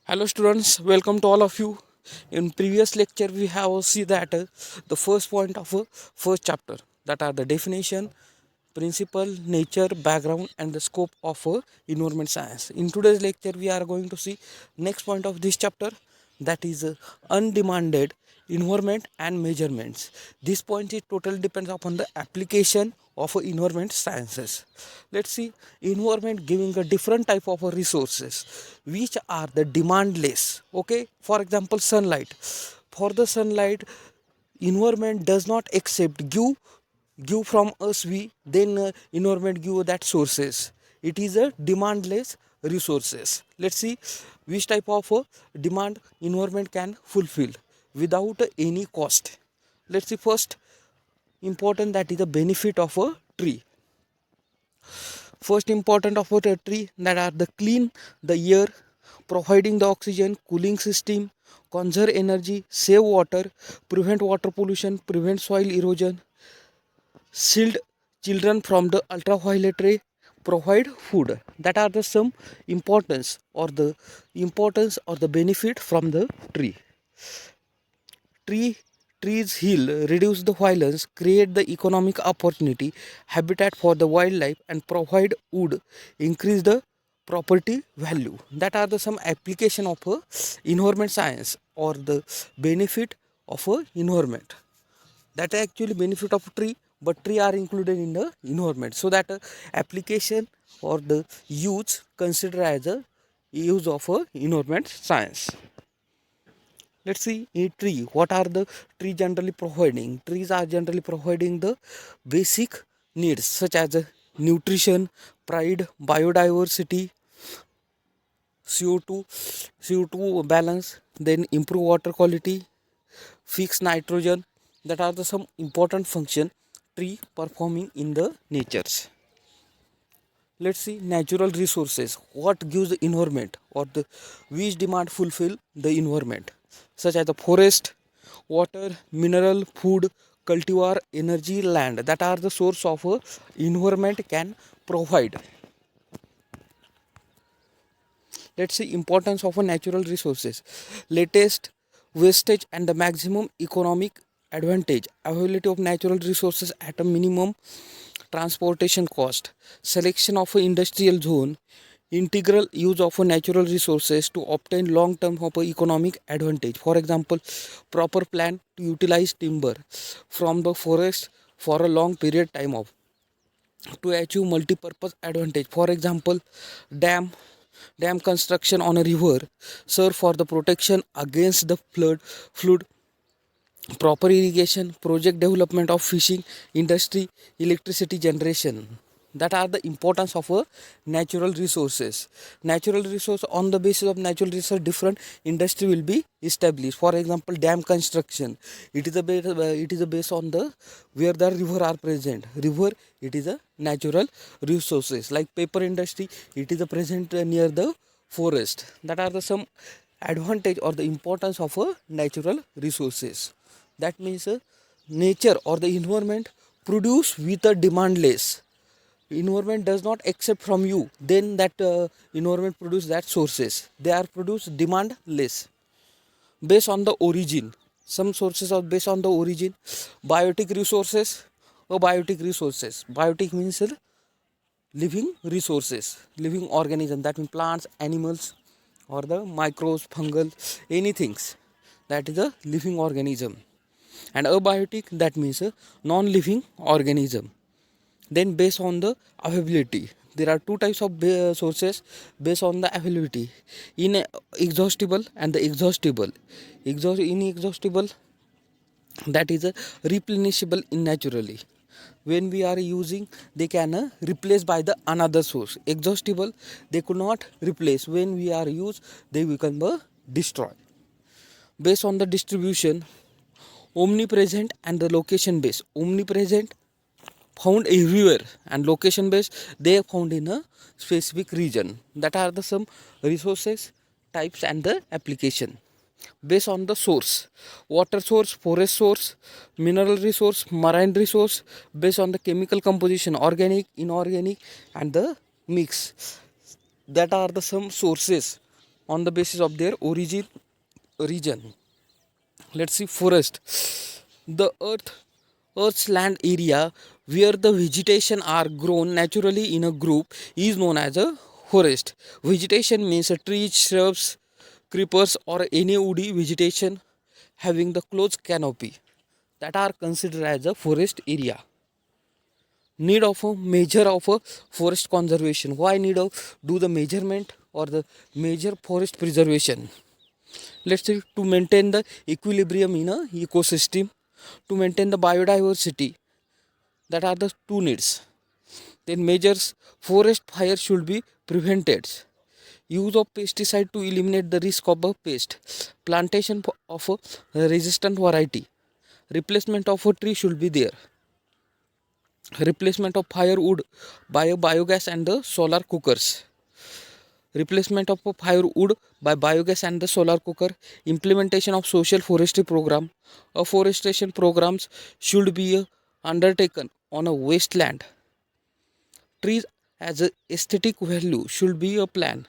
Hello students, welcome to all of you. In previous lecture we have seen that the first point of first chapter, that are the definition, principle, nature, background and the scope of environment science. In today's lecture we are going to see next point of this chapter, that is undemanded environment and measurements. This point is totally depends upon the application of environment sciences. Let's see environment giving a different type of resources which are the demandless. Okay, for example sunlight. For the sunlight, environment does not accept give from us, we then environment give that sources. It is a demandless resources. Let's see which type of demand environment can fulfill without any cost. Let's see first important, that is the benefit of a tree. First important of a tree, that are the clean the air, providing the oxygen, cooling system, conserve energy, save water, prevent water pollution, prevent soil erosion, shield children from the ultraviolet ray, provide food. That are the some importance or the benefit from the tree. Tree Trees heal, reduce the violence, create the economic opportunity, habitat for the wildlife, and provide wood, increase the property value. That are the some application of environment science or the benefit of environment. That actually benefit of tree, but tree are included in the environment, so that application or the use consider as a use of environment science. Let's see a tree, what are the tree generally providing. Trees are generally providing the basic needs such as nutrition, pride, biodiversity, co2 co2 balance, then improve water quality, fix nitrogen. That are the some important function tree performing in the natures. Let's see natural resources, what gives the environment or the which demand fulfill the environment, such as the forest, water, mineral, food, cultivar, energy, land. That are the source of environment can provide. Let's see importance of a natural resources, latest wastage and the maximum economic advantage, availability of natural resources at a minimum transportation cost, selection of an industrial zone, integral use of a natural resources to obtain long term of a economic advantage. For example, proper plan to utilize timber from the forest for a long period time of to achieve multi-purpose advantage. For example, dam dam construction on a river serve for the protection against the flood, proper irrigation, project development of fishing industry, electricity generation. That are the importance of natural resources. Natural resource, on the basis of natural resource different industry will be established. For example, dam construction, it is a base on the where the river are present. River, it is a natural resources. Like paper industry, it is a present near the forest. That are the some advantage or the importance of natural resources. That means nature or the environment produce with a demand less. Environment does not accept from you, then that environment produce that sources, they are produced demand less based on the origin. Some sources are based on the origin. Biotic resources, biotic means living resources, living organism, that means plants, animals, or the microbes, fungal, anything, that is a living organism. And abiotic, that means a non-living organism. Then based on the availability, there are two types of sources based on the availability, inexhaustible and the exhaustible. Inexhaustible, that is replenishable in naturally. When we are using, they can replace by the another source. Exhaustible, they could not replace, when we are used they become destroy. Based on the distribution, omnipresent and the location based. Omnipresent, found everywhere, and location based, they are found in a specific region. That are the some resources types and the application. Based on the source, water source, forest source, mineral resource, marine resource. Based on the chemical composition, organic, inorganic, and the mix. That are the some sources on the basis of their origin region. Let's see forest. The earth's land area where the vegetation are grown naturally in a group is known as a forest. Vegetation means trees, shrubs, creepers or any woody vegetation having the close canopy that are considered as a forest area. Need of a measure of a forest conservation. Why need of do the measurement or the major forest preservation? Let's say to maintain the equilibrium in a ecosystem, to maintain the biodiversity. That are the two needs. Then measures forest fire should be prevented. Use of pesticide to eliminate the risk of a pest. Plantation of a resistant variety. Replacement of a tree should be there. Replacement of firewood by a biogas and the solar cookers. Replacement of a firewood by biogas and the solar cooker. Implementation of social forestry program. Afforestation programs should be undertaken on a wasteland. Trees as a aesthetic value should be a plan.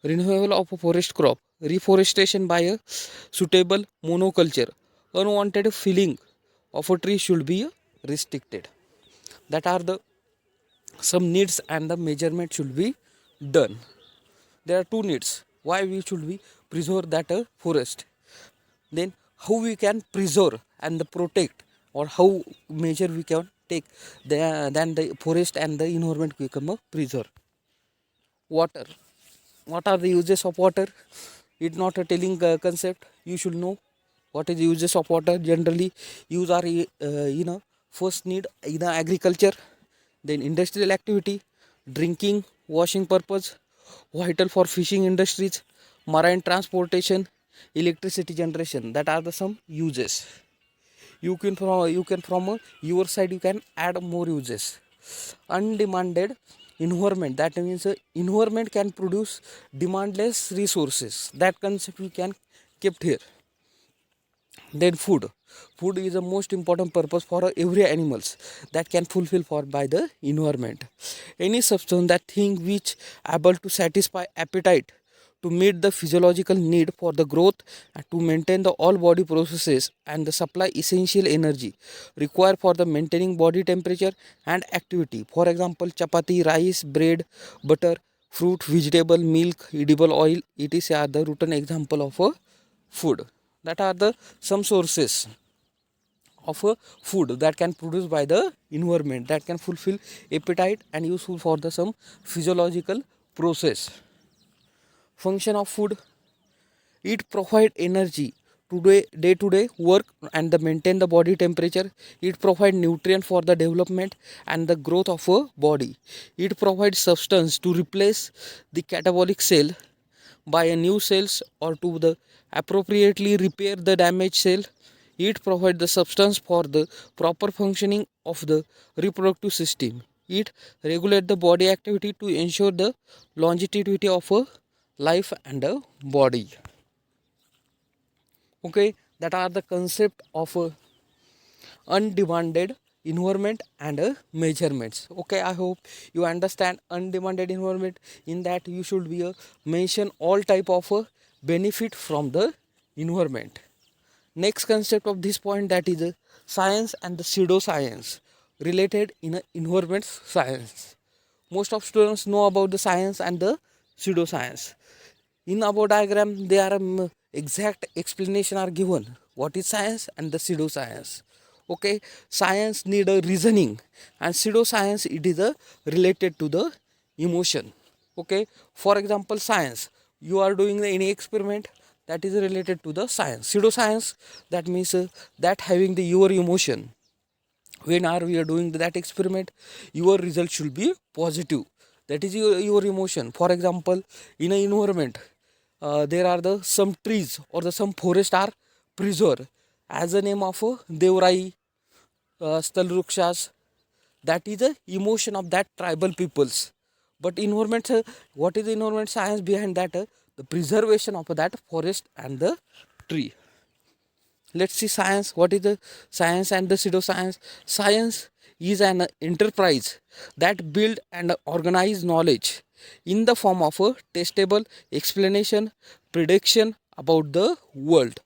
Renewal of a forest crop. Reforestation by a suitable monoculture. Unwanted felling of a tree should be restricted. That are the some needs and the measurement should be done. There are two needs. Why we should be preserve that forest. Then how we can preserve and the protect, or how measure we can take then the forest and the environment become a preserve. Water. What are the uses of water? It's not a telling concept. You should know what is the uses of water. Generally use are first need in agriculture, then industrial activity, drinking, washing purpose, vital for fishing industries, marine transportation, electricity generation. That are the some uses. You can from your side you can add more uses. Undemanded environment, that means environment can produce demandless resources. That concept we can kept here. Then food is the most important purpose for every animals that can fulfill for by the environment. Any substance that thing which able to satisfy appetite, to meet the physiological need for the growth and to maintain the all body processes and the supply essential energy required for the maintaining body temperature and activity. For example, chapati, rice, bread, butter, fruit, vegetable, milk, edible oil, etc. are the routine example of a food. That are the some sources of a food that can produce by the environment, that can fulfill appetite and useful for the some physiological process. Function of food: it provide energy to day to day work and the maintain the body temperature. It provide nutrient for the development and the growth of a body. It provides substance to replace the catabolic cell by a new cells or to the appropriately repair the damaged cell. It provides the substance for the proper functioning of the reproductive system. It regulate the body activity to ensure the longevity of a life and a body. Okay, that are the concept of undemanded environment and measurements. Okay, I hope you understand undemanded environment. In that you should be mention all type of benefit from the environment. Next concept of this point, that is science and the pseudoscience related in environment science. Most of students know about the science and the pseudoscience. In our diagram they are exact explanation are given what is science and the pseudoscience. Okay, science need a reasoning and pseudoscience it is related to the emotion. Okay, for example, science, you are doing any experiment, that is related to the science. Pseudoscience, that means that having the your emotion. When are we are doing that experiment, your result should be positive. That is your emotion. For example, in an environment there are the some trees or the some forest are preserved as a name of Devrai, Stalrukshas. That is the emotion of that tribal peoples. But environment, what is the environment science behind that? The preservation of that forest and the tree. Let's see science. What is the science and the pseudoscience? Science is an enterprise that build and organize knowledge in the form of a testable explanation, prediction about the world.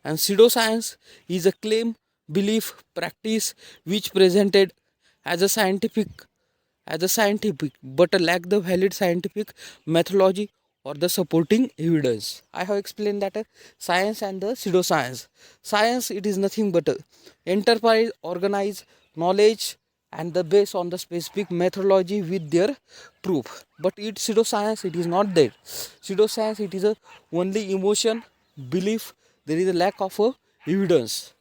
And pseudoscience is a claim, belief, practice which presented as a scientific but lack the valid scientific methodology or the supporting evidence. I have explained that science and the pseudoscience. Science, it is nothing but enterprise, organized knowledge and the base on the specific methodology with their proof. But it pseudoscience, it is not that. Pseudoscience, it is a only emotion, belief. There is a lack of evidence,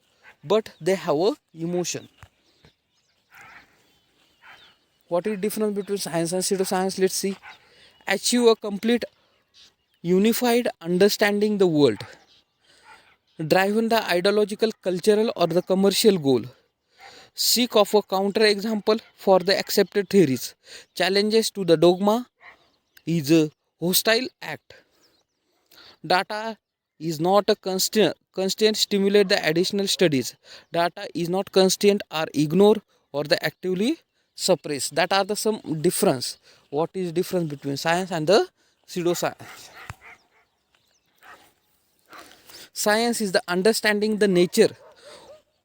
but they have a emotion. What is difference between science and pseudoscience? Let's see. Achieve a complete unified understanding the world, driven the ideological, cultural or the commercial goal, seek of a counter example for the accepted theories, challenges to the dogma is a hostile act. Data is not a constant stimulate the additional studies. Data is not constant or ignore or the actively suppress. That are the some difference. What is difference between science and the pseudoscience? Science is the understanding the nature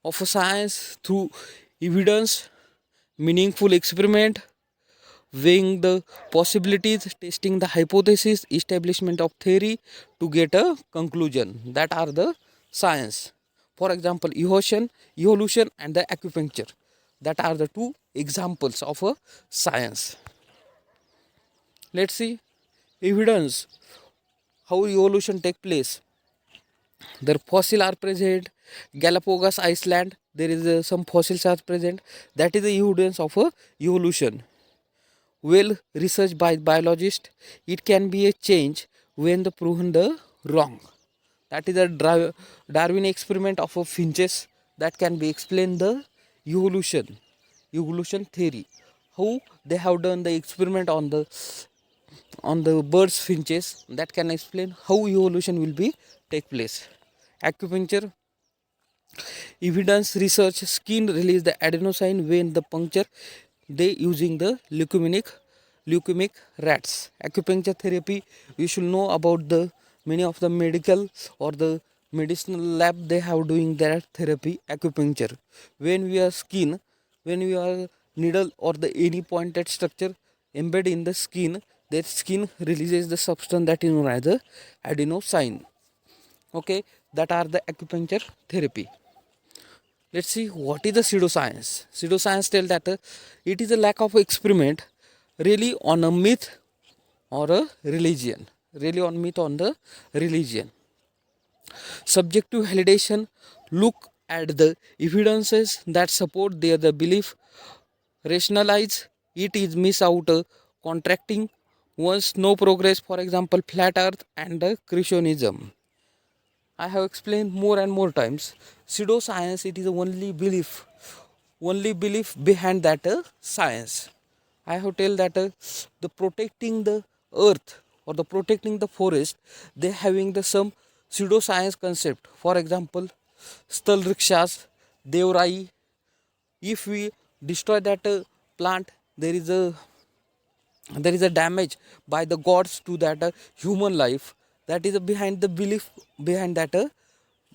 of a science through evidence, meaningful experiment, weighing the possibilities, testing the hypothesis, establishment of theory to get a conclusion. That are the science. For example, evolution and the acupuncture. That are the two examples of a science. Let's see evidence how evolution take place. The fossil are present. Galapagos Island, there is some fossils are present. That is the evidence of a evolution. Well researched by biologists, it can be a change when the proven the wrong. That is a Darwin experiment of a finches that can be explained the evolution theory. How they have done the experiment on the birds finches, that can explain how evolution will be take place. Acupuncture evidence research, skin release the adenosine when the puncture they using the leukemic rats. Acupuncture therapy, you should know about the many of the medical or the medicinal lab, they have doing their therapy acupuncture. When we are skin, when we are needle or the any pointed structure embed in the skin, that skin releases the substance that is known as the adenosine. Okay, that are the acupuncture therapy. Let's see what is the pseudoscience. Pseudoscience tells that it is a lack of experiment really on a myth or a religion. Really on myth on the religion. Subjective validation look at the evidences that support their the belief. Rationalize it is miss out contracting once no progress. For example, flat earth and creationism. I have explained more and more times. Pseudoscience, it is only belief behind that science. I have told that the protecting the earth or the protecting the forest, they having the some pseudoscience concept. For example, stal rikshas, devrai. If we destroy that plant, there is a damage by the gods to that human life. That is behind the belief behind that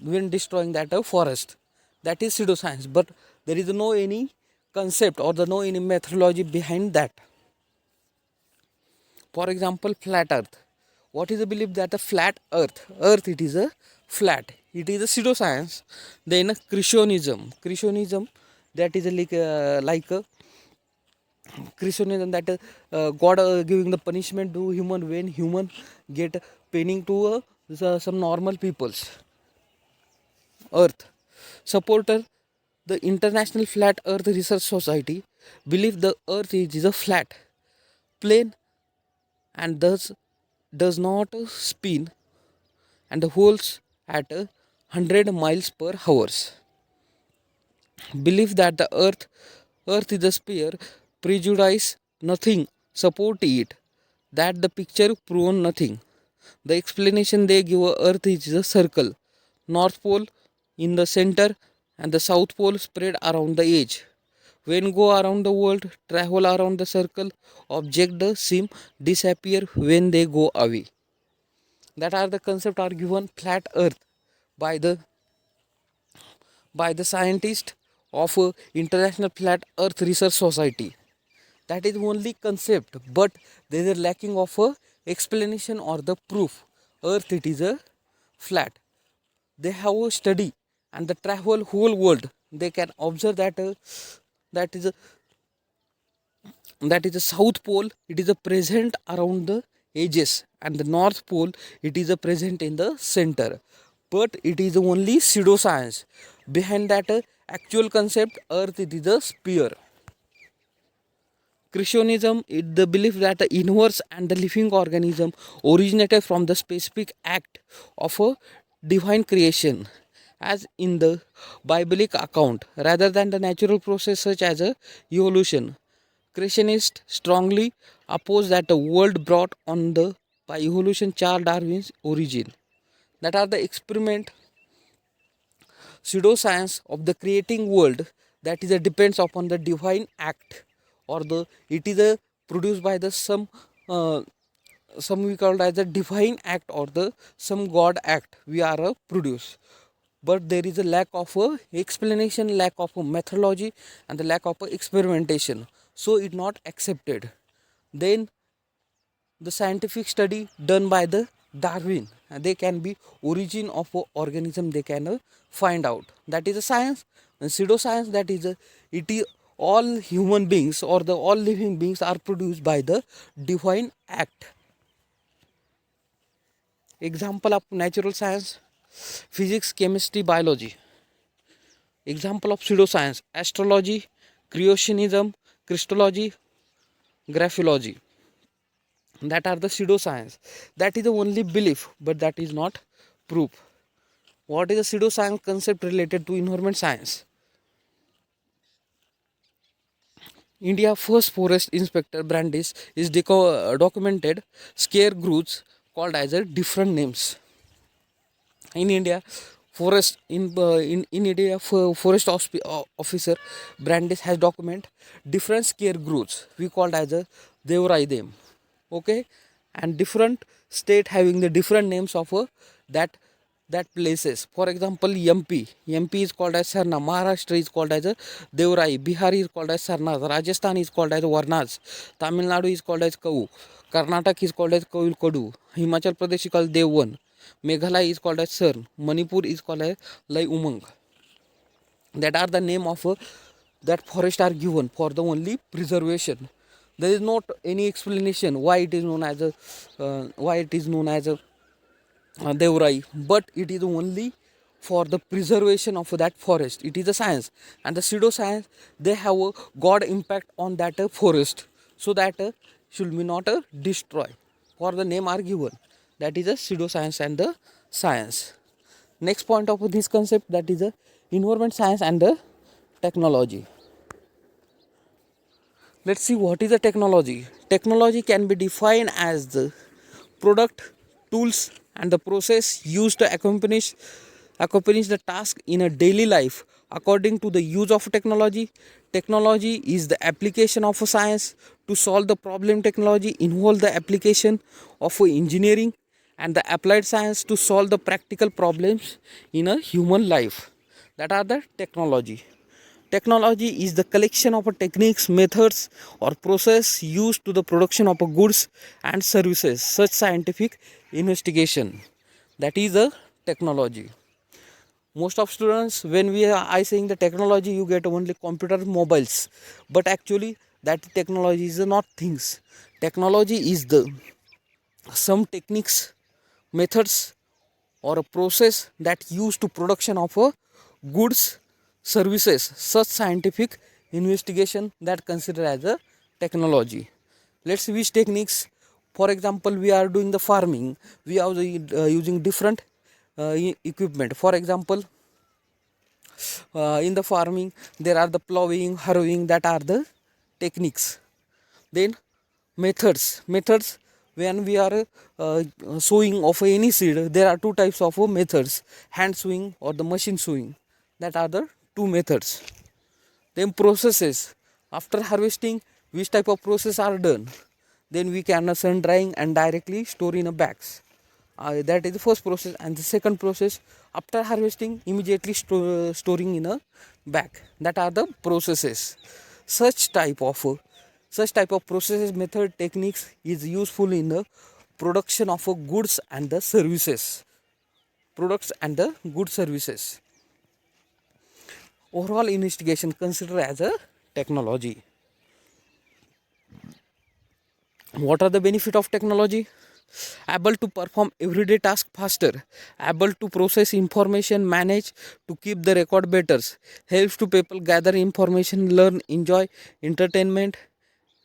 when destroying that forest. That is pseudoscience, but there is no any concept or the no any methodology behind that. For example, flat earth. What is the belief that a flat earth it is a flat, it is a pseudoscience. Then creationism, that is a like a creationism, that God giving the punishment to human when human get paining to some normal peoples. Earth supporter, the International Flat Earth Research Society believe the earth is a flat plane and thus does not spin and the holes at 100 miles per hour. Believe that the earth is a sphere, prejudice nothing, support it, that the picture proven nothing. The explanation they give, earth is a circle, north pole in the center and the south pole spread around the edge. When go around the world, travel around the circle, object the seem disappear when they go away. That are the concept are given flat earth by the scientist of International Flat Earth Research Society. That is only concept, but there is a lacking of a explanation or the proof. Earth it is a flat. They have a study and the travel whole world. They can observe that that is a that is the south pole. It is a present around the edges, and the north pole it is a present in the center. But it is only pseudoscience. Behind that actual concept, Earth it is a sphere. Creationism is the belief that the universe and the living organism originated from the specific act of a divine creation, as in the biblic account, rather than the natural process such as a evolution. Creationists strongly oppose that the world brought on the by evolution Charles Darwin's origin. That are the experiment pseudoscience of the creating world, that is a depends upon the divine act, or the it is a produced by the uh, some we call it as a divine act or the some god act we are a produce. But there is a lack of a explanation, lack of a methodology, and the lack of a experimentation, so it not accepted. Then the scientific study done by the Darwin, and they can be origin of a organism, they can find out, that is a science. And pseudoscience, that is a it is all human beings or the all living beings are produced by the divine act. Example of natural science: physics, chemistry, biology. Example of pseudoscience: astrology, creationism, Christology, graphology. That are the pseudoscience. That is the only belief, but that is not proof. What is the pseudoscience concept related to environment science? India first forest inspector Brandis is documented scarecrows called as a different names. In India, forest in India forest officer Brandis has document different scarecrows. We called as a Devrai them. Okay, and different state having the different names of that that places. For example, MP is called as Sarna, Maharashtra is called as a Devrai, Bihar is called as Sarnas, Rajasthan is called as Varnas, Tamil Nadu is called as Kau, Karnataka is called as Kaul Kodu, Himachal Pradesh is called Devwan, Meghalaya is called as Cern, Manipur is called as Lai Umang. That are the name of that forest are given for the only preservation. There is not any explanation why it is known as a Devrai, but it is only for the preservation of that forest. It is a science, and the pseudoscience, they have a god impact on that forest, so that should be not destroy. For the name are given. That is a pseudoscience and the science. Next point of this concept, that is a environment science and the technology. Let's see what is a technology. Technology can be defined as the product, tools, and the process used to accomplish the task in a daily life. According to the use of technology, technology is the application of a science to solve the problem. Technology involve the application of engineering and the applied science to solve the practical problems in a human life. That are the technology. Technology is the collection of techniques, methods, or process used to the production of goods and services, such scientific investigation. That is a technology. Most of students, when we are I saying the technology, you get only computer, mobiles, but actually that technology is not things. Technology is the some techniques, methods, or a process that used to production of goods, services, such scientific investigation that considered as a technology. Let's see which techniques. For example, we are doing the farming, we are using different equipment. For example, in the farming there are the plowing, harrowing, that are the techniques. Then methods, when we are sowing of any seed, there are two types of methods: hand sowing or the machine sowing. That are the two methods. Then processes, After harvesting, which type of process are done? Then we can sun drying and directly store in a bags. That is the first process. And the second process, after harvesting, immediately storing in a bag. That are the processes. Such type of processes, method, techniques is useful in the production of goods and the services. Products and the good services. Overall investigation considered as a technology. What are the benefit of technology? Able to perform everyday task faster, able to process information, manage to keep the record better, helps to people gather information, learn, enjoy entertainment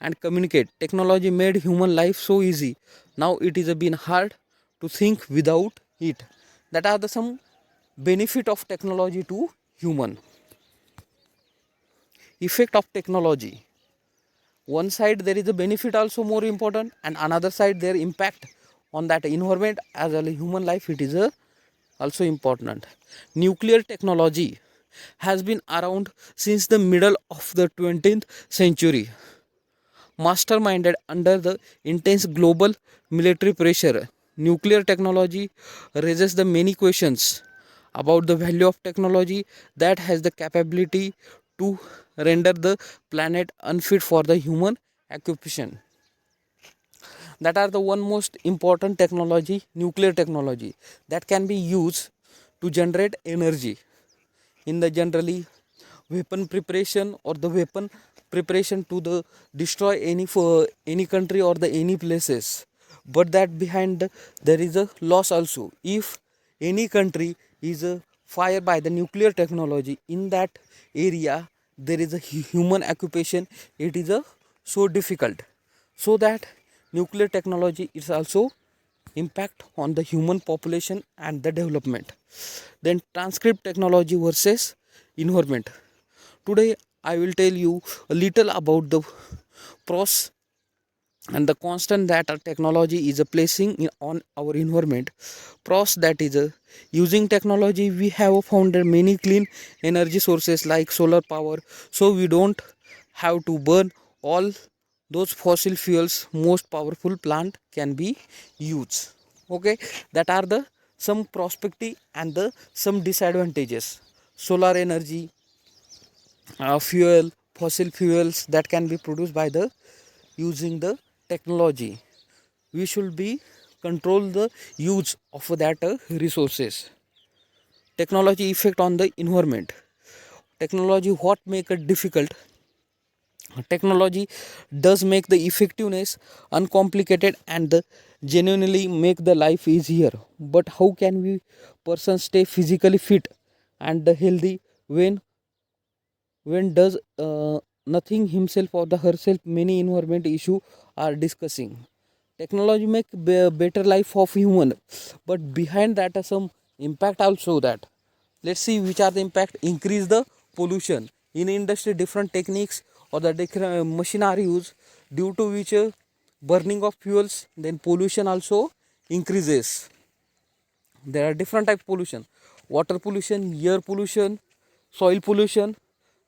and communicate. Technology made human life so easy. Now it is been hard to think without it. That are the some benefit of technology to human. Effect of technology. One side there is a benefit also more important, and another side their impact on that environment as well as human life, it is also important. Nuclear technology has been around since the middle of the 20th century, masterminded under the intense global military pressure. Nuclear technology raises the many questions about the value of technology that has the capability to render the planet unfit for the human occupation. That are the one most important technology, nuclear technology, that can be used to generate energy in the generally weapon preparation or the weapon preparation to the destroy any for any country or the any places. But that behind there is a loss also. If any country is fired by the nuclear technology, in that area there is a human occupation, it is so difficult. So that nuclear technology is also impact on the human population and the development. Then transcript technology versus environment. Today I will tell you a little about the pros and the constant that our technology is placing on our environment. Pros, that is using technology we have found many clean energy sources like solar power, so we don't have to burn all those fossil fuels. Most powerful plant can be used. Okay, that are the some prospective and the some disadvantages. Solar energy, fuel, fossil fuels that can be produced by the using the technology. We should be control the use of that resources. Technology effect on the environment. Technology what make it difficult. Technology does make the effectiveness uncomplicated and genuinely make the life easier. But how can we person stay physically fit and healthy when does nothing himself or the herself? Many environment issue are discussing. Technology make better life of human, but behind that are some impact also. That let's see which are the impact. Increase the pollution in industry, different techniques or the different machine are used, due to which burning of fuels, then pollution also increases. There are different type of pollution: water pollution, air pollution, soil pollution,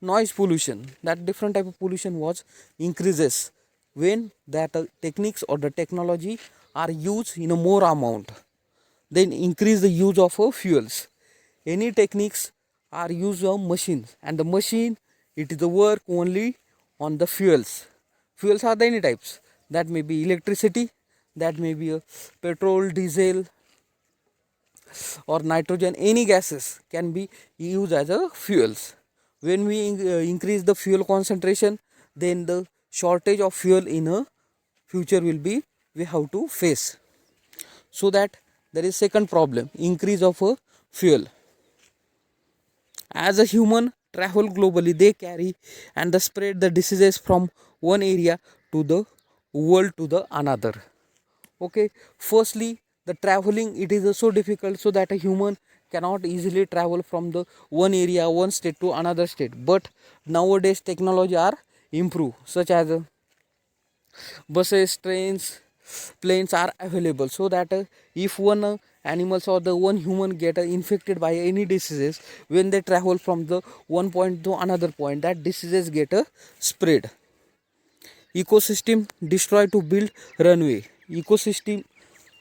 noise pollution. That different type of pollution was increases when that techniques or the technology are used in a more amount. Then increase the use of fuels. Any techniques are used of machines, and the machine, it is the work only on the fuels. Fuels are the any types, that may be electricity, that may be petrol, diesel or nitrogen. Any gases can be used as a fuels. When we increase the fuel concentration, then the shortage of fuel in a future will be we have to face. So that there is second problem, increase of fuel. As a human travel globally, they carry and they spread the diseases from one area to the world to the another. Okay, firstly the traveling, it is so difficult, so that a human cannot easily travel from the one area, one state to another state. But nowadays technology are improved, such as buses, trains, planes are available, so that if one animals or the one human get infected by any diseases, when they travel from the one point to another point, that diseases get spread. Ecosystem destroy to build runway. Ecosystem,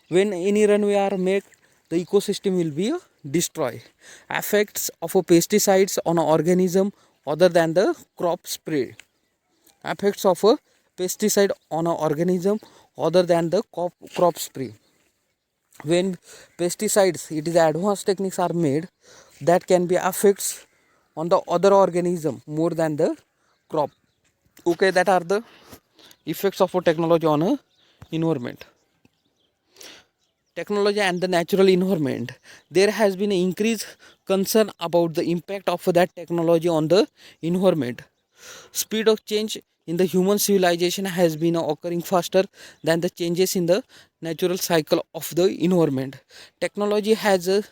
when any runway are made, the ecosystem will be destroy. Effects of a pesticides on an organism other than the crop spray. Effects of a pesticide on an organism other than the crop spray. When pesticides, it is advanced techniques are made, that can be effects on the other organism more than the crop. Okay, that are the effects of a technology on a environment. Technology and the natural environment, there has been an increased concern about the impact of that technology on the environment. Speed of change in the human civilization has been occurring faster than the changes in the natural cycle of the environment. Technology has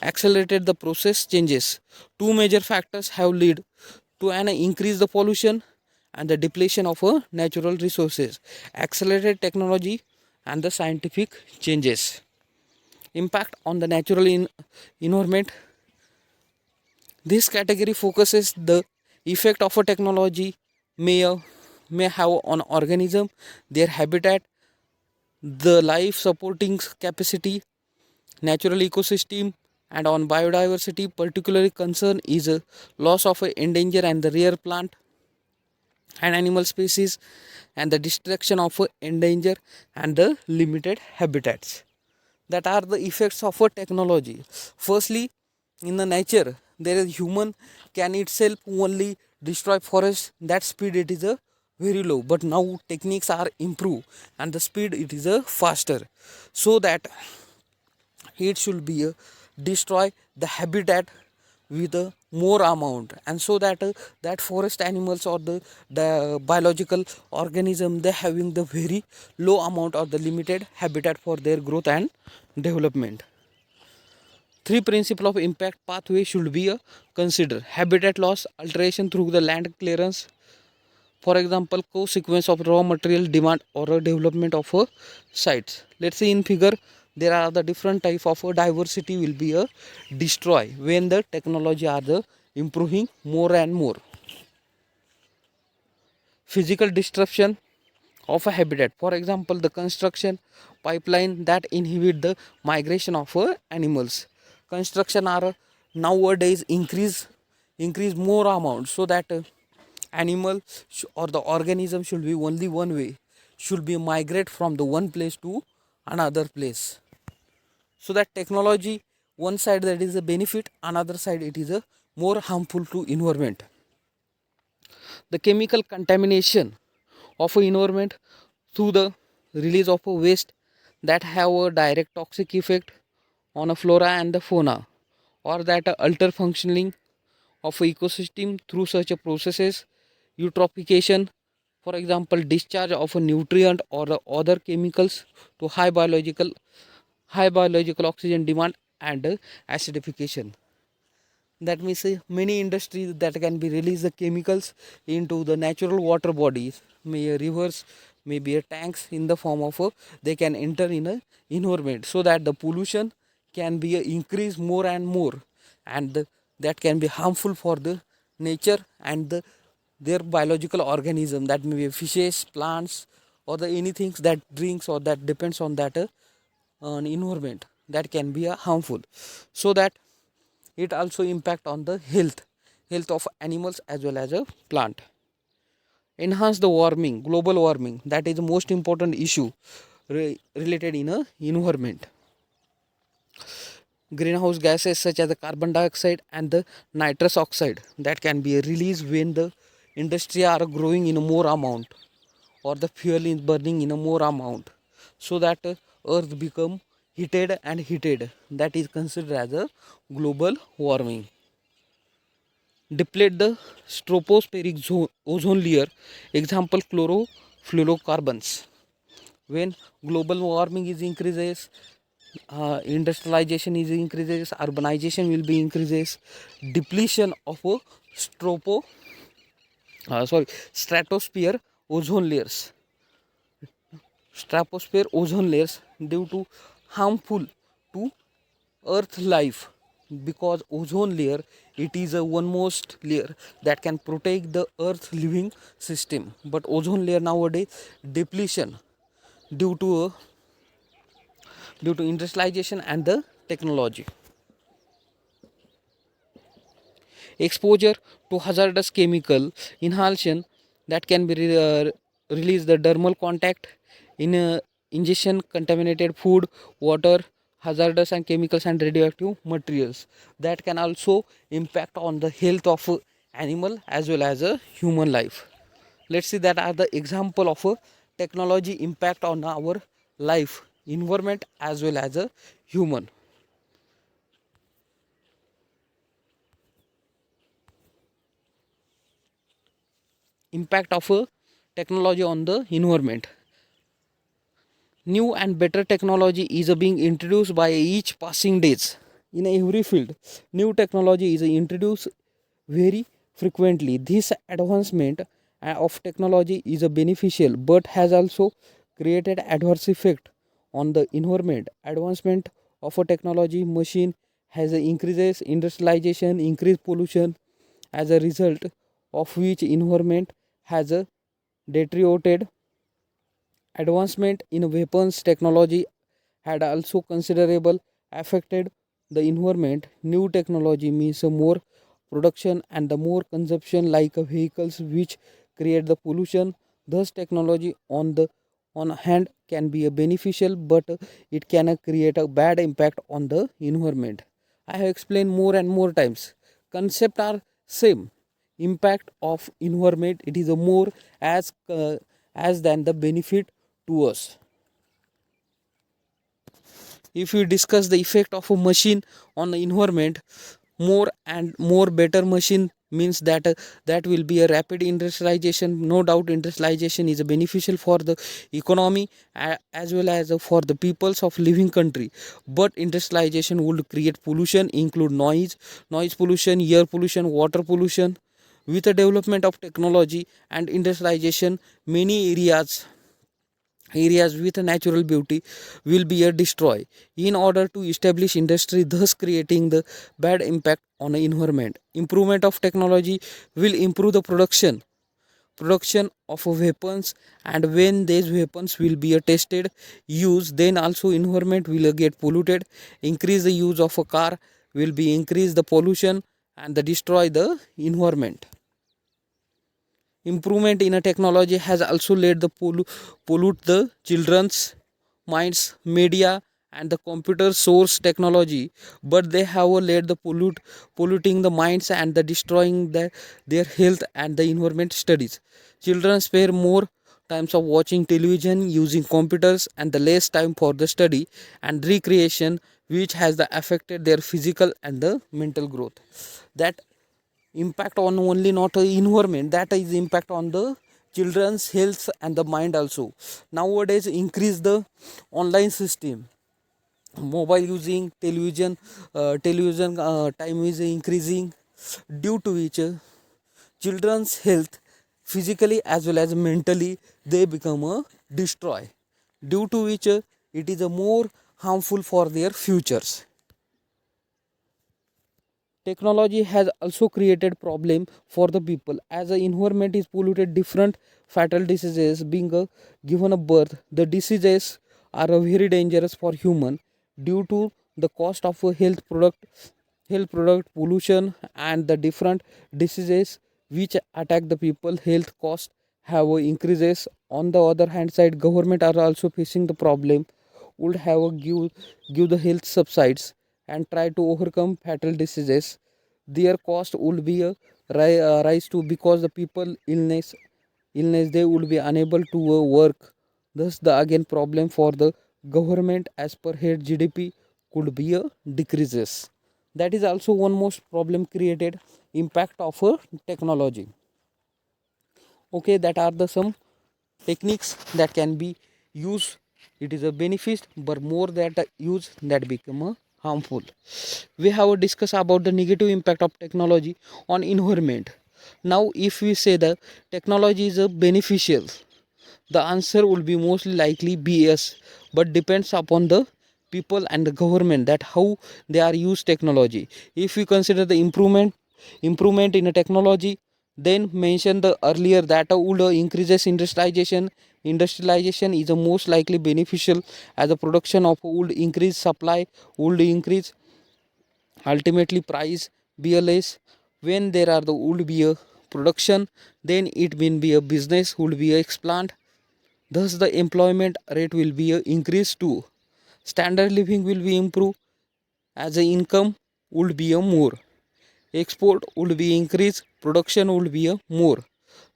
accelerated the process changes. Two major factors have led to an increase the pollution and the depletion of natural resources. Accelerated technology and the scientific changes. Impact on the natural environment. This category focuses the effect of a technology may have on organism, their habitat, the life supporting capacity, natural ecosystem, and on biodiversity. Particularly concern is a loss of a endangered and the rare plant and animal species, and the destruction of a endangered and the limited habitats. That are the effects of a technology. Firstly, in the nature, there is human can itself only destroy forest, that speed it is a very low, but now techniques are improved and the speed it is a faster, so that it should be a destroy the habitat with a more amount, and so that that forest animals or the biological organism, they having the very low amount or the limited habitat for their growth and development. Three principle of impact pathway should be considered. Habitat loss, alteration through the land clearance, for example co-sequence of raw material demand or a development of sites. Let's see in figure, there are the different type of diversity will be destroy when the technology are the improving more and more. Physical disruption of a habitat, for example the construction pipeline that inhibit the migration of animals. Construction are nowadays increase more amount, so that animal or the organism should be only one way, should be migrate from the one place to another place. So that technology, one side that is a benefit, another side it is a more harmful to environment. The chemical contamination of a environment through the release of a waste that have a direct toxic effect on a flora and the fauna, or that alter functioning of a ecosystem through such a processes. Eutrophication, for example discharge of a nutrient or other chemicals to high biological oxygen demand, and acidification. That means many industries that can be release the chemicals into the natural water bodies, may rivers, maybe a tanks, in the form of they can enter in a environment, so that the pollution can be increased more and more, and that can be harmful for the nature and their biological organism, that may be fishes, plants, or the anything that drinks or that depends on that environment, that can be harmful. So that it also impact on the health of animals as well as a plant. Enhance the warming, global warming, that is the most important issue related in a environment. Greenhouse gases such as the carbon dioxide and the nitrous oxide, that can be released when the industry are growing in a more amount, or the fuel is burning in a more amount, so that earth become heated, that is considered as a global warming. Deplete the tropospheric ozone layer, example chlorofluorocarbons. When global warming is increases, industrialization is increases, urbanization will be increases, depletion of a stropo stratosphere ozone layers, due to harmful to earth life, because ozone layer, it is a one most layer that can protect the earth living system, but ozone layer nowadays depletion due to industrialization and the technology. Exposure to hazardous chemical inhalation that can be release the dermal contact in ingestion contaminated food, water, hazardous and chemicals and radioactive materials that can also impact on the health of animal as well as a human life. Let's see that are the example of a technology impact on our life, environment as well as a human. Impact of a technology on the environment. New and better technology is being introduced by each passing days in every field. New technology is introduced very frequently. This advancement of technology is a beneficial but has also created adverse effect on the environment. Advancement of a technology machine has increases industrialization, increased pollution, as a result of which environment has deteriorated. Advancement in weapons technology had also considerable affected the environment. New technology means a more production and the more consumption like vehicles which create the pollution. Thus technology on hand can be a beneficial, but it can create a bad impact on the environment. I have explained more and more times. Concept are same. Impact of environment, it is a more as than the benefit to us. If we discuss the effect of a machine on the environment, more and more better machine means that that will be a rapid industrialization. No doubt industrialization is beneficial for the economy as well as for the peoples of living country, but industrialization would create pollution, include noise pollution, air pollution, water pollution. With the development of technology and industrialization, many areas with a natural beauty will be destroyed in order to establish industry, thus creating the bad impact on the environment. Improvement of technology will improve the production of weapons, and when these weapons will be tested used, then also environment will get polluted. Increase the use of a car will be increase the pollution and the destroy the environment. Improvement in a technology has also led the pollute the children's minds, media and the computer source technology, but they have led the polluting the minds and the destroying their health and the environment studies. Children spare more times of watching television, using computers and the less time for the study and recreation, which has the affected their physical and the mental growth. That impact on only not the environment, that is impact on the children's health and the mind also. Nowadays increase the online system, mobile using, television time is increasing, due to which children's health physically as well as mentally they become destroy, due to which it is more harmful for their futures. Technology has also created problem for the people as the environment is polluted. Different fatal diseases being given a birth, the diseases are very dangerous for human due to the cost of a health product pollution and the different diseases which attack the people. Health cost have increases. On the other hand side, government are also facing the problem, would have give the health subsides and try to overcome fatal diseases. Their cost would be a rise to, because the people illness they would be unable to work. Thus the again problem for the government as per head GDP could be a decreases. That is also one most problem created impact of technology. Okay, that are the some techniques that can be used. It is a benefit, but more that use that become harmful. We have discussed about the negative impact of technology on environment. Now if we say that technology is a beneficial, the answer will be mostly likely be yes, but depends upon the people and the government, that how they are use technology. If we consider the improvement in a technology, then mention the earlier that would increases industrialization is the most likely beneficial, as the production of would increase, supply would increase, ultimately price be a less. When there are the would be a production, then it will be a business would be a expand, thus the employment rate will be a increase too. Standard living will be improved, as the income would be a more, export would be increased, production would be a more,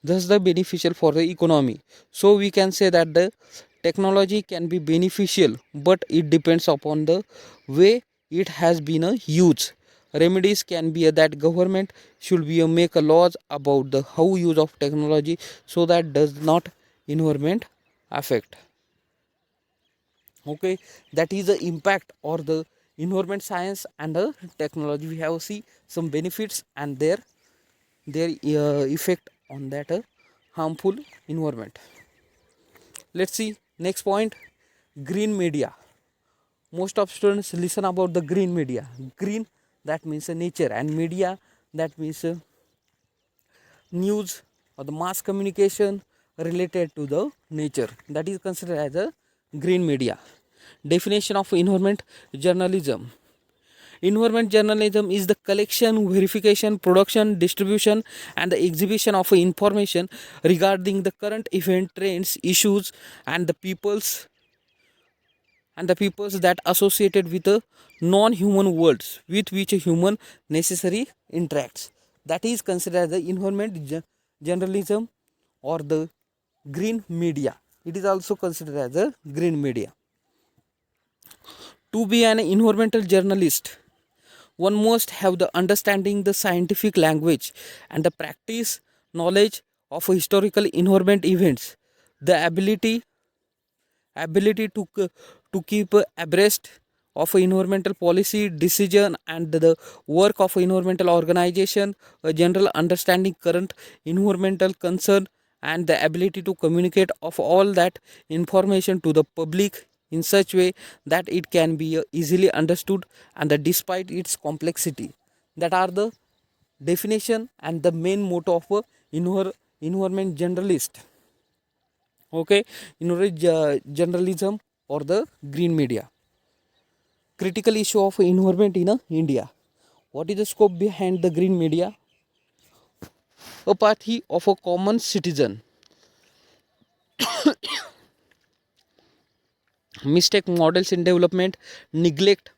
thus the beneficial for the economy. So we can say that the technology can be beneficial, but it depends upon the way it has been a use. Remedies can be that government should be a make a laws about the how use of technology, so that does not environment affect. Okay, that is the impact or the environment science and the technology. We have see some benefits and their effect on that harmful environment. Let's see next point, green media. Most of students listen about the green media. Green, that means nature, and media, that means news or the mass communication related to the nature, that is considered as a green media. Definition of environment journalism. Environment journalism is the collection, verification, production, distribution, and the exhibition of information regarding the current event, trends, issues, and the peoples that associated with the non-human worlds with which a human necessary interacts. That is considered as the environment journalism or the green media. It is also considered as a green media. To be an environmental journalist, one must have the understanding the scientific language and the practice knowledge of historical environment events, the ability to keep abreast of environmental policy decision and the work of environmental organization, a general understanding current environmental concern, and the ability to communicate of all that information to the public in such way that it can be easily understood and that despite its complexity. That are the definition and the main motto of a environment generalist. Okay, journalism or the green media. Critical issue of environment in India. What is the scope behind the green media? Apathy of a common citizen, mistake models in development, neglect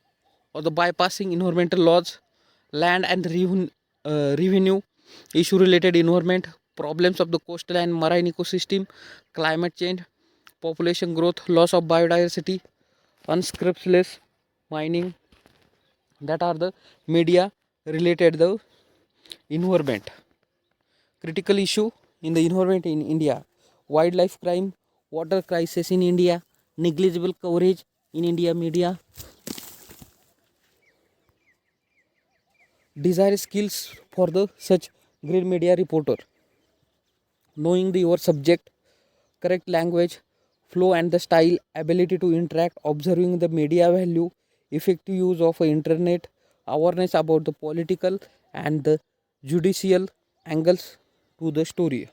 or the bypassing environmental laws, land and revenue issue related environment, problems of the coastal and marine ecosystem, climate change, population growth, loss of biodiversity, unscrupulous mining. That are the media related the environment. Critical issue in the environment in India, wildlife crime, water crisis in India, negligible coverage in India media. Desired skills for the such green media reporter: knowing the your subject, correct language, flow and the style, ability to interact, observing the media value, effective use of internet, awareness about the political and the judicial angles to the story.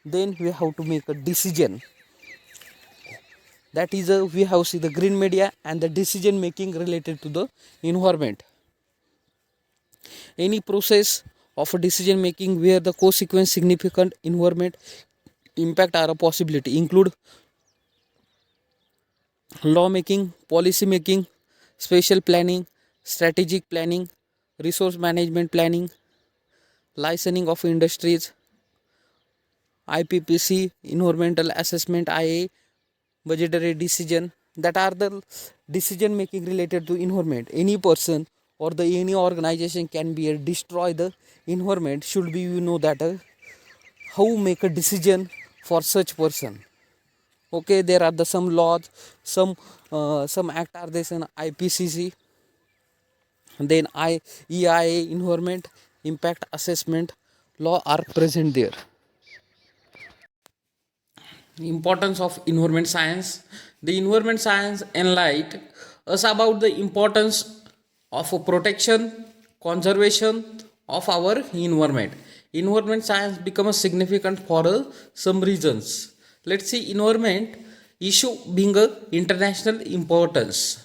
Then we have to make a decision. That is we have see the green media and the decision making related to the environment. Any process of a decision making where the consequence significant environment impact are a possibility include law making, policy making, spatial planning, strategic planning, resource management planning, licensing of industries, IPPC, environmental assessment, IA, budgetary decision. That are the decision making related to environment. Any person or the any organization can be a destroy the environment, should be you know that how make a decision for such person. Okay, there are the some laws, some act are this in IPCC, then EIA, environment impact assessment law are present there. Importance of environment science. The environment science enlighten us about the importance of protection, conservation of our environment. Environment science becomes significant for some reasons. Let's see environment issue being a international importance.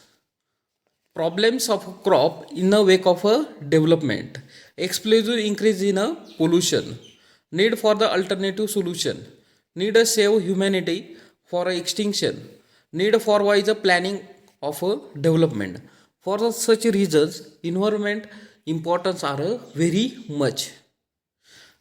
Problems of a crop in the wake of a development, explosive increase in a pollution, need for the alternative solution, need a save humanity for a extinction, need for wise planning of a development. For such reasons environment importance are very much.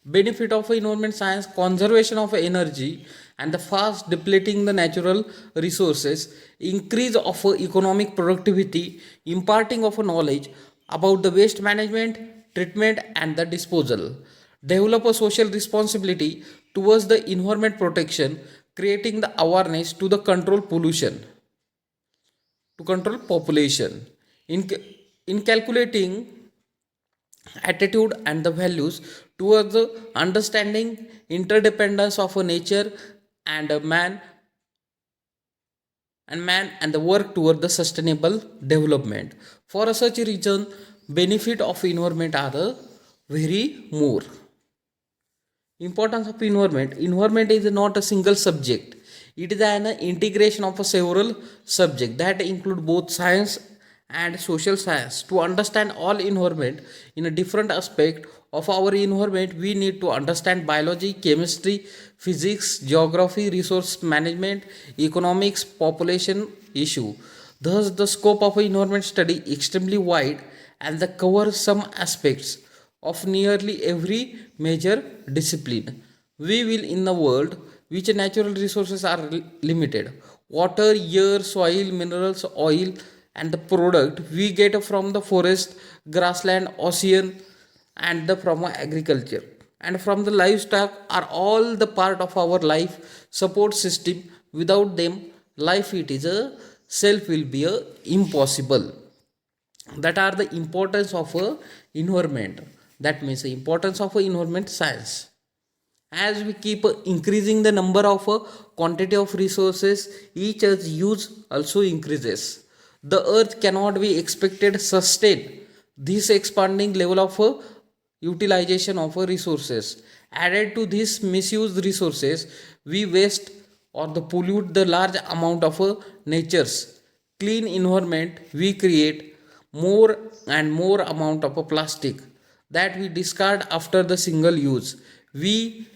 Benefit of environment science: conservation of energy and the fast depleting the natural resources, increase of economic productivity, imparting of knowledge about the waste management, treatment and the disposal, develop a social responsibility towards the environment protection, creating the awareness to the control pollution, to control population. In calculating attitude and the values towards the understanding interdependence of a nature and a man and the work toward the sustainable development. For a such reason benefit of environment are the very more. Importance of environment: environment is not a single subject, it is an integration of a several subjects that include both science and social science. To understand all environment in a different aspect of our environment, we need to understand biology, chemistry, physics, geography, resource management, economics, population issue. Thus the scope of environment study extremely wide and the covers some aspects of nearly every major discipline. We will in the world which natural resources are limited: water, air, soil, minerals, oil, and the product we get from the forest, grassland, ocean, and the from agriculture and from the livestock are all the part of our life support system. Without them, life it is a self will be a impossible. That are the importance of a environment. That means the importance of a environment science. As we keep increasing the number of quantity of resources, each earth's use also increases. The earth cannot be expected sustain this expanding level of utilization of resources. Added to this misused resources, we waste or the pollute the large amount of nature's clean environment. We create more and more amount of plastic that we discard after the single use. We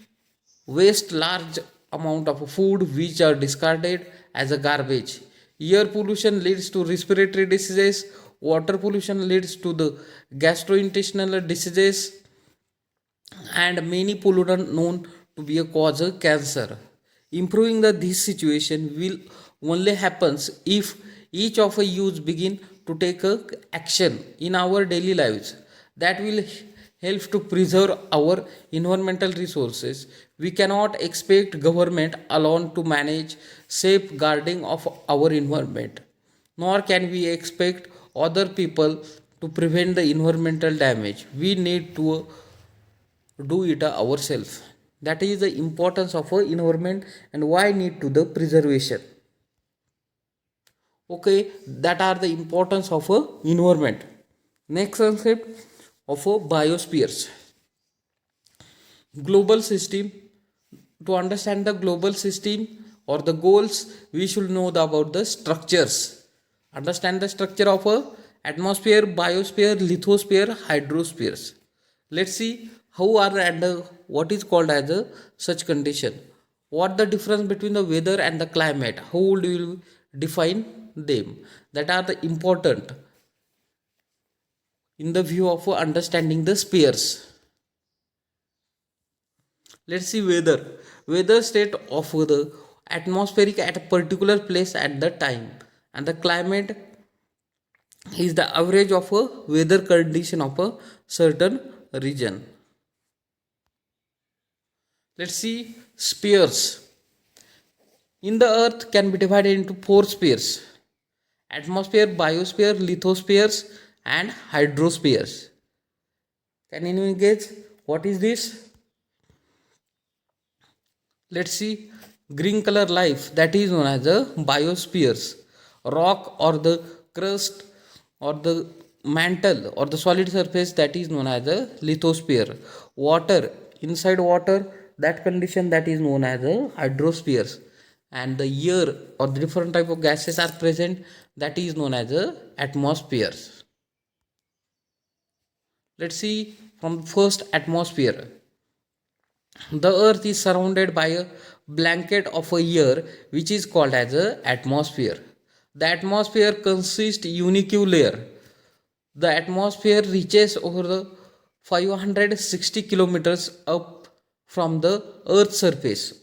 waste large amount of food which are discarded as a garbage. Air pollution leads to respiratory diseases, water pollution leads to the gastrointestinal diseases, and many pollutants known to be a cause of cancer. Improving this situation will only happens if each of us use begin to take a action in our daily lives. That will help to preserve our environmental resources. We cannot expect government alone to manage safeguarding of our environment, nor can we expect other people to prevent the environmental damage. We need to do it ourselves. That is the importance of a environment and why need to the preservation. Okay, that are the importance of a environment. Next concept of a biospheres. Global system. To understand the global system or the goals, we should know about the structures. Understand the structure of a atmosphere, biosphere, lithosphere, hydrospheres. Let's see how are and what is called as a such condition. What the difference between the weather and the climate? How would you define them? That are the important in the view of understanding the spheres. Let's see weather. Weather state of the atmospheric at a particular place at the time, and the climate is the average of a weather condition of a certain region. Let's see spheres. In the earth can be divided into four spheres: atmosphere, biosphere, lithospheres, and hydrospheres. Can anyone guess what is this? Let's see. Green color life, that is known as the biospheres. Rock or the crust or the mantle or the solid surface, that is known as the lithosphere. Water, inside water, that condition, that is known as the hydrospheres. And the air or the different type of gases are present, that is known as the atmospheres. Let's see from the first atmosphere. The earth is surrounded by a blanket of a air which is called as a atmosphere. The atmosphere consists unique layer. The atmosphere reaches over the 560 kilometers up from the earth's surface.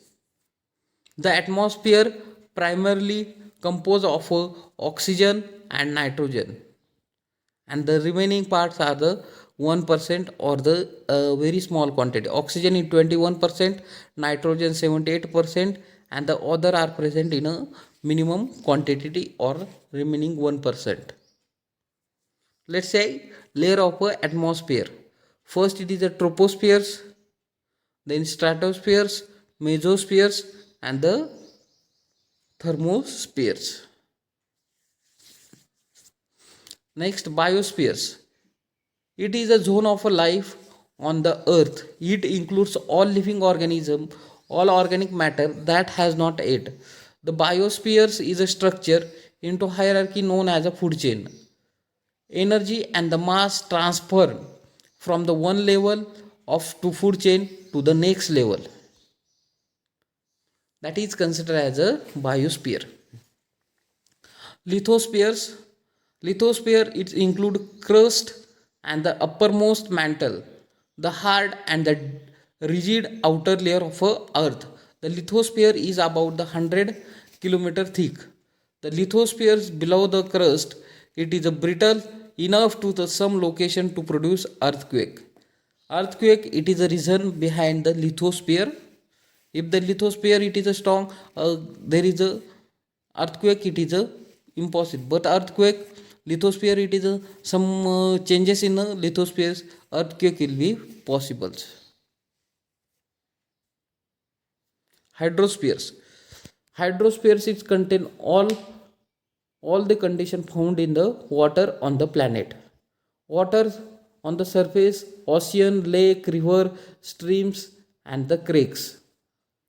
The atmosphere primarily composed of oxygen and nitrogen, and the remaining parts are the 1% or the very small quantity. Oxygen is 21%, nitrogen 78%, and the other are present in a minimum quantity or remaining 1%. Let's say layer of a atmosphere. First it is the tropospheres, then stratospheres, mesospheres, and the thermospheres. Next, biospheres. It is a zone of life on the earth. It includes all living organism, all organic matter that has not ate. The biospheres is a structure into hierarchy known as a food chain. Energy and the mass transfer from the one level of to food chain to the next level. That is considered as a biosphere. Lithospheres. Lithosphere it include crust and the uppermost mantle, the hard and the rigid outer layer of earth. The lithosphere is about the 100 kilometer thick. The lithospheres below the crust, it is a brittle enough to the some location to produce earthquake. Earthquake, it is a reason behind the lithosphere. If the lithosphere it is a strong, there is a earthquake, it is a impossible. But earthquake, lithosphere, it is a some changes in the lithospheres, earthquake will be possible. Hydrospheres. Hydrospheres it contain all the condition found in the water on the planet. Water on the surface, ocean, lake, river, streams, and the creeks.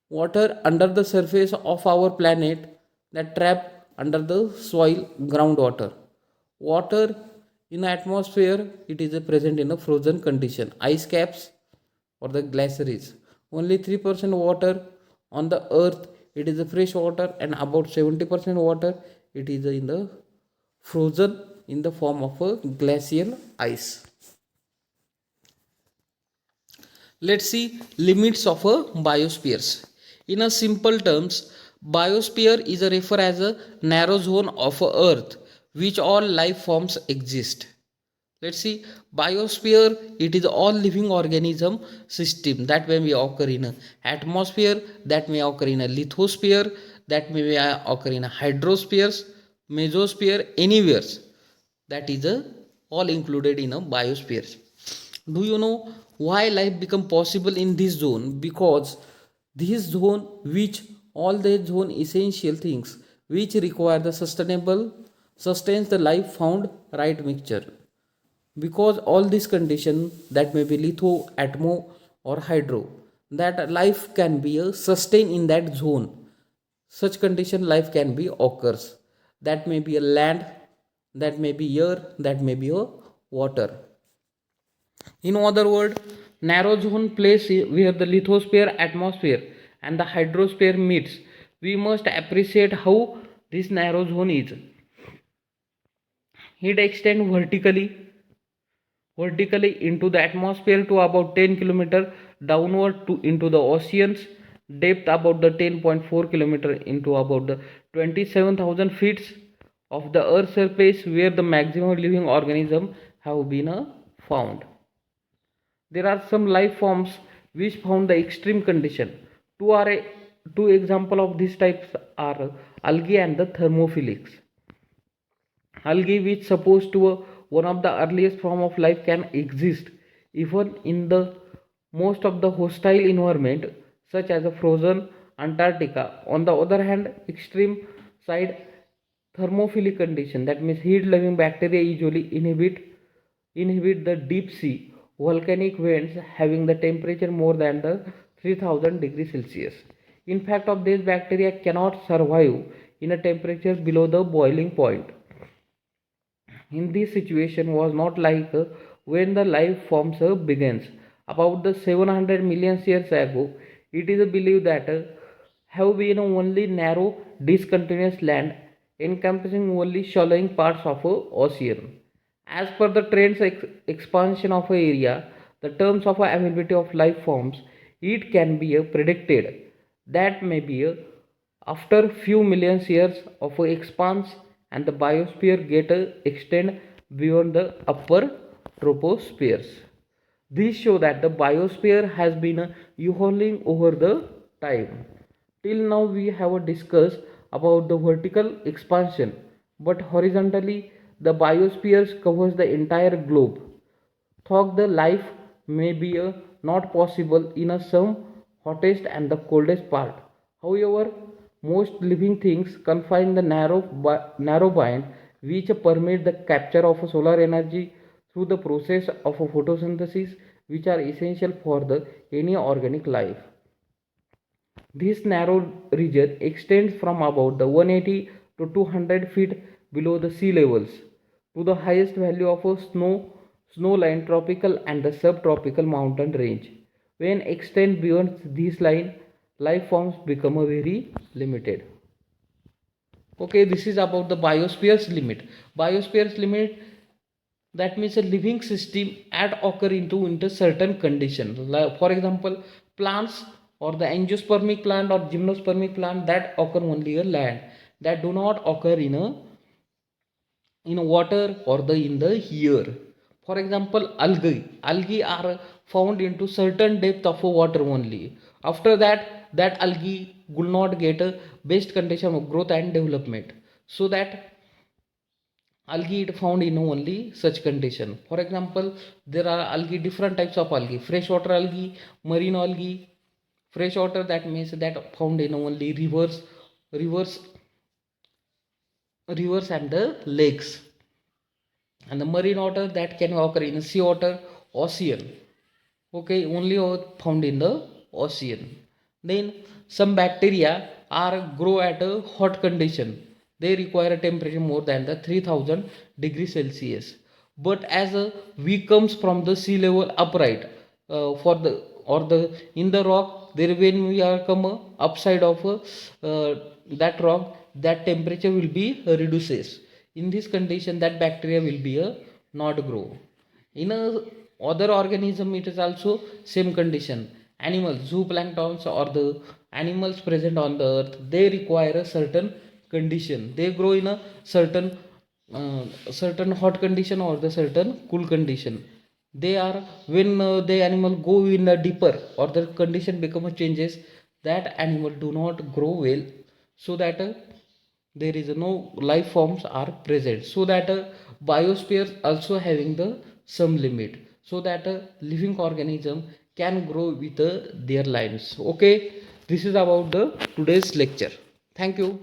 Water under the surface of our planet, that trap under the soil, groundwater. Water in the atmosphere, it is present in a frozen condition, ice caps or the glaciers. Only 3% water on the earth, it is a fresh water, and about 70% water, it is in the frozen in the form of a glacial ice. Let's see limits of a biospheres. In a simple terms, biosphere is a refer as a narrow zone of earth which all life forms exist. Let's see biosphere, it is all living organism system that may occur in a atmosphere, that may occur in a lithosphere, that may occur in a hydrospheres, mesosphere, anywhere, that is all included in a biosphere. Do you know why life become possible in this zone? Because this zone, which all the zone essential things which require the sustainable sustains the life found right mixture. Because all these condition, that may be litho, atmo, or hydro, that life can be a sustain in that zone. Such condition life can be occurs. That may be a land, that may be air, that may be a water. In other words, narrow zone place where the lithosphere, atmosphere, and the hydrosphere meets. We must appreciate how this narrow zone is. It extends vertically into the atmosphere to about 10 km downward to into the oceans, depth about the 10.4 km into about the 27,000 feet of the earth's surface, where the maximum living organism have been found. There are some life forms which found the extreme condition. Two example of these types are algae and the thermophilics. Algae, which supposed to one of the earliest form of life, can exist even in the most of the hostile environment, such as a frozen Antarctica. On the other hand, extreme side thermophilic condition, that means heat loving bacteria usually inhibit the deep sea volcanic vents having the temperature more than the 3000 degrees Celsius. In fact, of these bacteria cannot survive in a temperature below the boiling point. In this situation was not like when the life forms begins. About the 700 million years ago, it is believed that have been only narrow discontinuous land encompassing only shallow parts of ocean. As per the trend's expansion of a area, the terms of availability of life forms, it can be predicted that maybe after few million years of expanse and the biosphere get extend beyond the upper tropospheres. These show that the biosphere has been evolving over the time. Till now we have discussed about the vertical expansion, but horizontally the biosphere covers the entire globe. Thought the life may be not possible in a some hottest and the coldest part. However, most living things confine the narrow band which permit the capture of solar energy through the process of photosynthesis, which are essential for the any organic life. This narrow region extends from about the 180 to 200 feet below the sea levels to the highest value of a snow line tropical and the subtropical mountain range. When extend beyond this line, life forms become a very limited. Okay, this is about the biosphere's limit. Biosphere's limit, that means a living system at occur into certain conditions. For example, plants or the angiospermic plant or gymnospermic plant that occur only a land, that do not occur in water or the in the air. For example, algae are found into certain depth of water only. After that, that algae will not get a best condition of growth and development, so that algae it found in only such condition. For example, there are algae, different types of algae: freshwater algae, marine algae. Freshwater, that means that found in only rivers rivers and the lakes. And the marine water, that can occur in sea water, ocean. Okay, only found in the ocean. Then some bacteria are grow at a hot condition. They require a temperature more than the 3000 degrees Celsius. But as we comes from the sea level upright, for the or the in the rock, there when we are come upside of that rock, that temperature will be reduces. In this condition, that bacteria will be not grow. In a other organism, it is also same condition. Animals, zooplanktons or the animals present on the earth, they require a certain condition. They grow in a certain hot condition or the certain cool condition. They are when the animal go in a deeper or the condition become a changes, that animal do not grow well, so that there is no life forms are present, so that biosphere also having the some limit, so that a living organism can grow with their lines. Okay, this is about the today's lecture. Thank you.